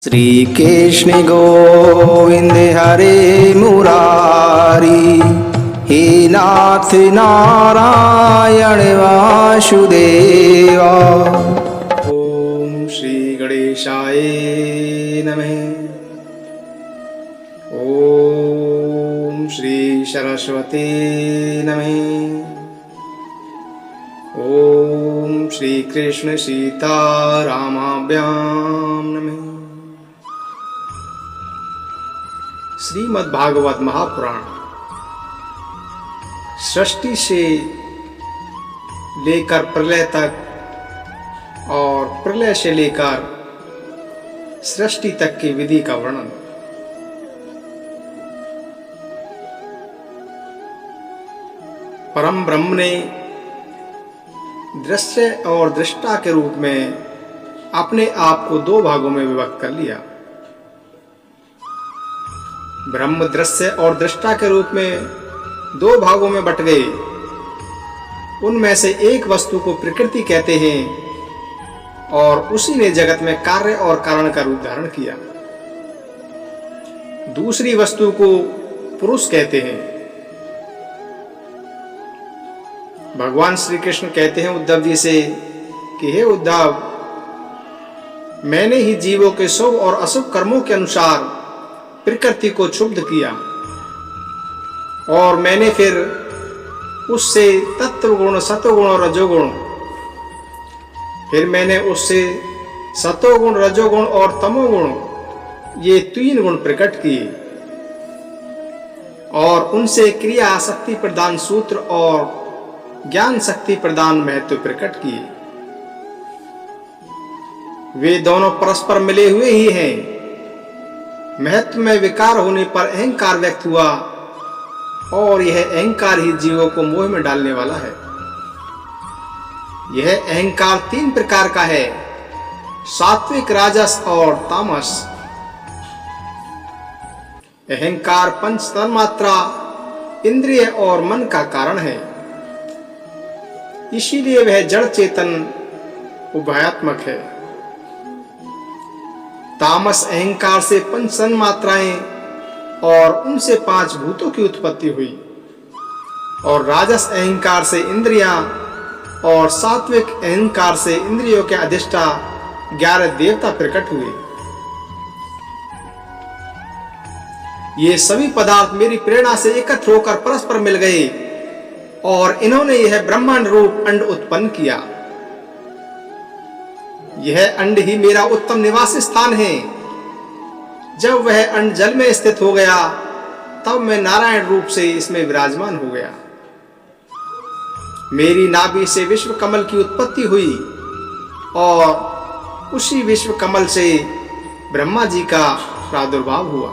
श्री कृष्ण गोविंद हरे मुरारी, हे नाथ नारायण वासुदेवा। ओम श्री गणेशाय नमः। ओम श्री सरस्वती नमः। ओम श्री कृष्ण सीता रामाभ्याम नमः। श्रीमद् भागवत महापुराण सृष्टि से लेकर प्रलय तक और प्रलय से लेकर सृष्टि तक की विधि का वर्णन। परम ब्रह्म ने दृश्य और दृष्टा के रूप में अपने आप को दो भागों में विभक्त कर लिया। ब्रह्म दृश्य और दृष्टा के रूप में दो भागों में बट गए। उनमें से एक वस्तु को प्रकृति कहते हैं और उसी ने जगत में कार्य और कारण का रूप धारण किया। दूसरी वस्तु को पुरुष कहते हैं। भगवान श्री कृष्ण कहते हैं उद्धव जी से कि हे उद्धव, मैंने ही जीवों के शुभ और अशुभ कर्मों के अनुसार प्रकृति को क्षुब्ध किया और मैंने फिर उससे तत्व गुण, सतोगुण और रजोगुण, फिर मैंने उससे सतोगुण, रजोगुण और तमोगुण, ये तीन गुण प्रकट किए और उनसे क्रिया शक्ति प्रदान सूत्र और ज्ञान शक्ति प्रदान महत्व प्रकट किए। वे दोनों परस्पर मिले हुए ही हैं। महत्व में विकार होने पर अहंकार व्यक्त हुआ और यह अहंकार ही जीवों को मोह में डालने वाला है। यह अहंकार तीन प्रकार का है, सात्विक, राजस और तामस। अहंकार पंच तन्मात्रा, इंद्रिय और मन का कारण है, इसीलिए वह जड़ चेतन उभयात्मक है। तामस अहंकार से पंच तन्मात्राएं और उनसे पांच भूतों की उत्पत्ति हुई और राजस अहंकार से इंद्रियां और सात्विक अहंकार से इंद्रियों के अधिष्ठा 11 देवता प्रकट हुए। ये सभी पदार्थ मेरी प्रेरणा से एकत्र होकर परस्पर मिल गए और इन्होंने यह ब्रह्मांड रूप अंड उत्पन्न किया। यह अंड ही मेरा उत्तम निवास स्थान है। जब वह अंड जल में स्थित हो गया तब मैं नारायण रूप से इसमें विराजमान हो गया। मेरी नाभि से विश्व कमल की उत्पत्ति हुई और उसी विश्व कमल से ब्रह्मा जी का प्रादुर्भाव हुआ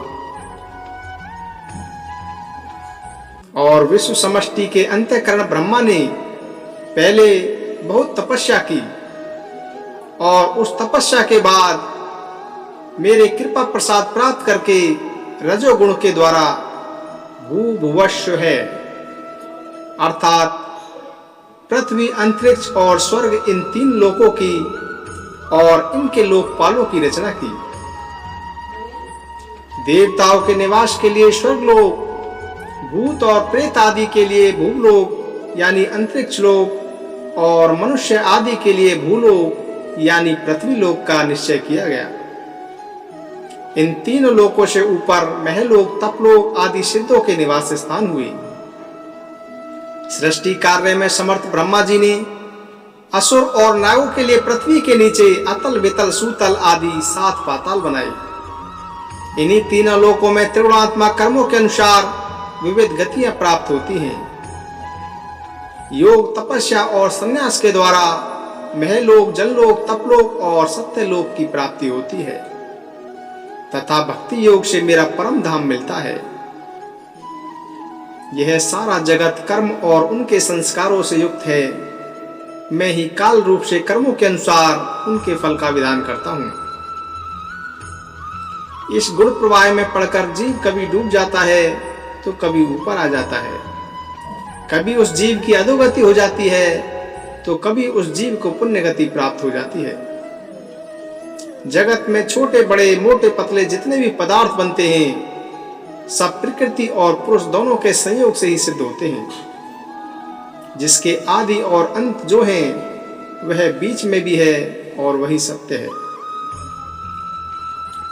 और विश्व समष्टि के अंतःकरण ब्रह्मा ने पहले बहुत तपस्या की और उस तपस्या के बाद मेरे कृपा प्रसाद प्राप्त करके रजोगुण के द्वारा भूभुवस्व है, अर्थात पृथ्वी, अंतरिक्ष और स्वर्ग, इन तीन लोकों की और इनके लोकपालों की रचना की। देवताओं के निवास के लिए स्वर्गलोक, भूत और प्रेत आदि के लिए भूलोक यानी अंतरिक्ष लोक और मनुष्य आदि के लिए भूलोक यानी पृथ्वी लोक का निश्चय किया गया। इन तीनों लोकों से ऊपर महलोक, तपलोक आदि सिद्धों के निवास स्थान हुए। सृष्टि कार्य में समर्थ ब्रह्मा जी ने असुर और नागों के लिए पृथ्वी के नीचे अतल, वितल, सूतल आदि 7 पाताल बनाए। इन्हीं तीनों लोकों में त्रिगुणात्मक कर्मों के अनुसार विविध गतियां प्राप्त होती हैं। योग, तपस्या और संन्यास के द्वारा महलोक, जललोक, तपलोक और सत्यलोक की प्राप्ति होती है तथा भक्ति योग से मेरा परम धाम मिलता है। यह सारा जगत कर्म और उनके संस्कारों से युक्त है। मैं ही काल रूप से कर्मों के अनुसार उनके फल का विधान करता हूं। इस गुण प्रवाह में पड़कर जीव कभी डूब जाता है तो कभी ऊपर आ जाता है। कभी उस जीव की अधोगति हो जाती है तो कभी उस जीव को पुण्य गति प्राप्त हो जाती है। जगत में छोटे बड़े मोटे पतले जितने भी पदार्थ बनते हैं सब प्रकृति और पुरुष दोनों के संयोग से ही सिद्ध होते हैं, जिसके आदि और अंत जो हैं वह बीच में भी है और वही सत्य है।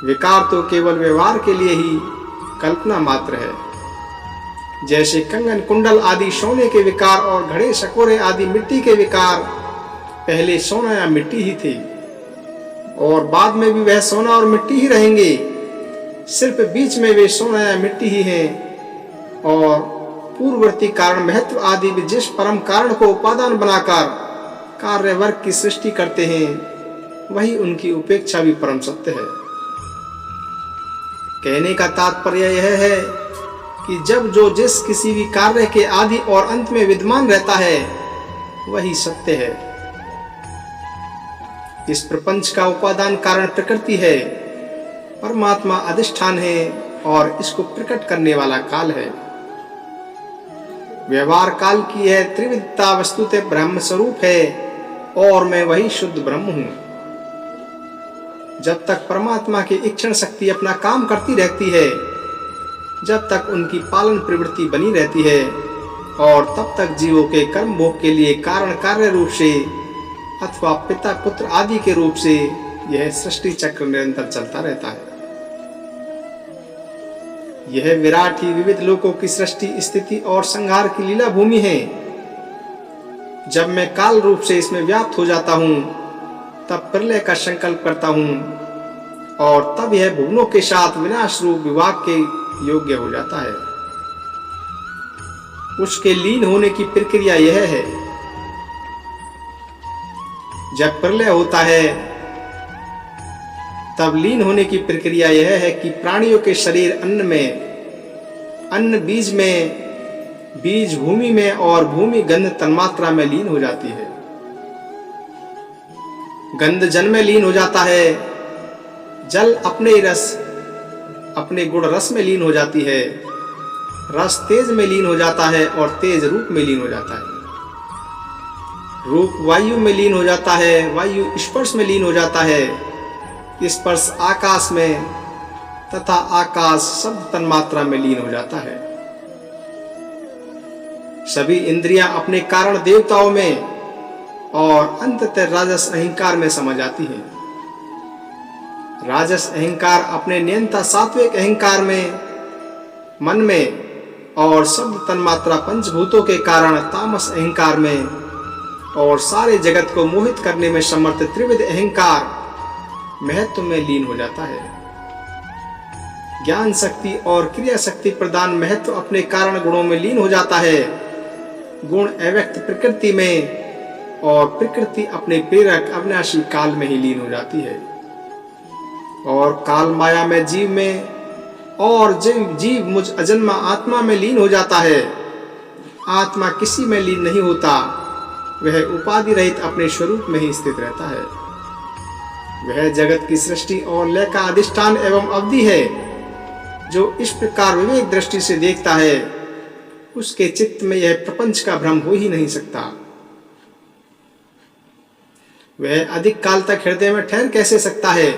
विकार तो केवल व्यवहार के लिए ही कल्पना मात्र है। जैसे कंगन कुंडल आदि सोने के विकार और घड़े शकोरे आदि मिट्टी के विकार पहले सोना या मिट्टी ही थे और बाद में भी वह सोना और मिट्टी ही रहेंगे, सिर्फ बीच में वे सोना या मिट्टी ही हैं। और पूर्ववर्ती कारण महत्व आदि भी जिस परम कारण को उपादान बनाकर कार्य वर्ग की सृष्टि करते हैं वही उनकी उपेक्षा भी परम सत्य है। कहने का तात्पर्य यह है कि जब जो जिस किसी भी कार्य के आदि और अंत में विद्यमान रहता है वही सत्य है। इस प्रपंच का उपादान कारण प्रकृति है, परमात्मा अधिष्ठान है और इसको प्रकट करने वाला काल है। व्यवहार काल की है त्रिविधता वस्तुतः ब्रह्म स्वरूप है और मैं वही शुद्ध ब्रह्म हूं। जब तक परमात्मा की इच्छा शक्ति अपना काम करती रहती है, जब तक उनकी पालन प्रवृत्ति बनी रहती है और तब तक जीवों के कर्म भोग के लिए कारण कार्य रूप से अथवा पिता पुत्र आदि के रूप से यह सृष्टि चक्र निरंतर चलता रहता है। यह विराट ही विविध लोकों की सृष्टि स्थिति और संहार की लीला भूमि है। जब मैं काल रूप से इसमें व्याप्त हो जाता हूं तब प्रलय का संकल्प करता हूं और तब यह भुवनों के साथ विनाश रूप विभाग के योग्य हो जाता है। उसके लीन होने की प्रक्रिया यह है, जब प्रलय होता है तब लीन होने की प्रक्रिया यह है कि प्राणियों के शरीर अन्न में, अन्न बीज में, बीज भूमि में और भूमि गंध तन्मात्रा में लीन हो जाती है। गंध जल में लीन हो जाता है, जल अपने रस अपने गुण रस में लीन हो जाती है, रस तेज में लीन हो जाता है और तेज रूप में लीन हो जाता है, रूप वायु में लीन हो जाता है, वायु स्पर्श में लीन हो जाता है, स्पर्श आकाश में तथा आकाश शब्द तन्मात्रा में लीन हो जाता है। सभी इंद्रियां अपने कारण देवताओं में और अंततः राजस अहंकार में समा जाती है। राजस अहंकार अपने नियंता सात्विक अहंकार में, मन में और शब्द तन्मात्रा पंचभूतों के कारण तामस अहंकार में और सारे जगत को मोहित करने में समर्थ त्रिविध अहंकार महत्व में लीन हो जाता है। ज्ञान शक्ति और क्रिया शक्ति प्रदान महत्व अपने कारण गुणों में लीन हो जाता है, गुण अव्यक्त प्रकृति में और प्रकृति अपने प्रेरक अविनाशी काल में ही लीन हो जाती है। और काल माया में जीव में और जीव मुझ अजन्मा आत्मा में लीन हो जाता है। आत्मा किसी में लीन नहीं होता, वह उपाधि रहित अपने स्वरूप में ही स्थित रहता है। वह जगत की सृष्टि और लय का अधिष्ठान एवं अवधि है। जो इस प्रकार विवेक दृष्टि से देखता है उसके चित्त में यह प्रपंच का भ्रम हो ही नहीं सकता। वह अधिक काल तक हृदय में ठहर कैसे सकता है?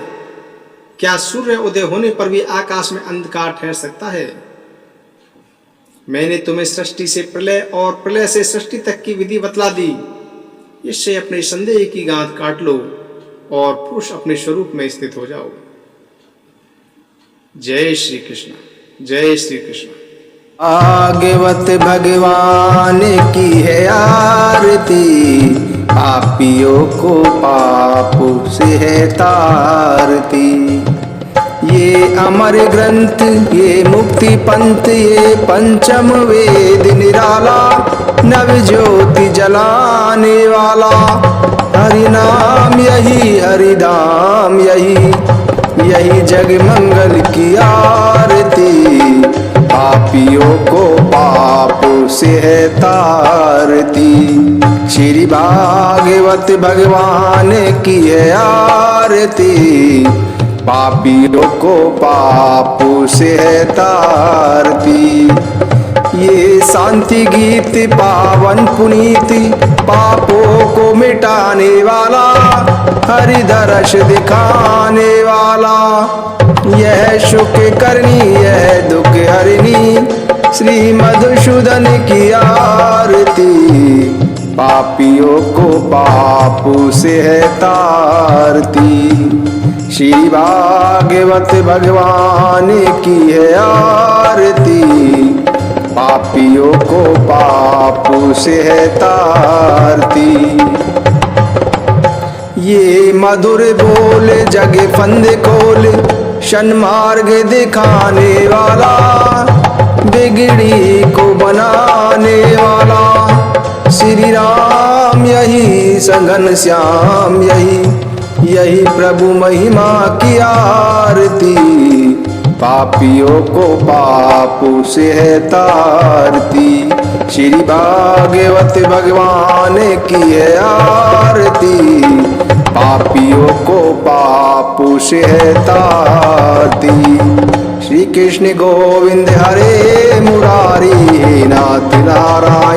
क्या सूर्य उदय होने पर भी आकाश में अंधकार ठहर सकता है? मैंने तुम्हें सृष्टि से प्रलय और प्रलय से सृष्टि तक की विधि बतला दी। इससे अपने संदेह की गांठ काट लो और पुरुष अपने स्वरूप में स्थित हो जाओ। जय श्री कृष्ण, जय श्री कृष्ण। भागवत भगवान की है आरती, पापियों को पाप से है तारती। ये अमर ग्रंथ, ये मुक्ति पंथ, ये पंचम वेद निराला, नव ज्योति जलाने वाला। हरि नाम यही, हरि धाम यही, यही जग मंगल की आरती। पापियों को पाप से है तारती। श्री भागवत भगवान की है आरती, पापियों को पाप से है तारती। ये शांति गीत पावन पुनीति पापों को मिटाने वाला, हरि दर्श दिखाने वाला। यह सुख करनी यह दुख हरनी, श्री मधुसूदन की आरती। पापियों को पापों से है तारती। श्री भागवत भगवान की है आरती। पापियों को पापों से है तारती। ये मधुर बोल जग फंद खोल, सन्मार्ग दिखाने वाला, बिगड़ी को बनाने वाला। श्री राम यही सघन श्याम यही प्रभु महिमा की आरती। पापियों को पापों से है तारती। श्री भागवत भगवान की है आरती। पापियों को पापों से है तारती। श्री कृष्ण गोविंद हरे मुरारी, नाथ नारायण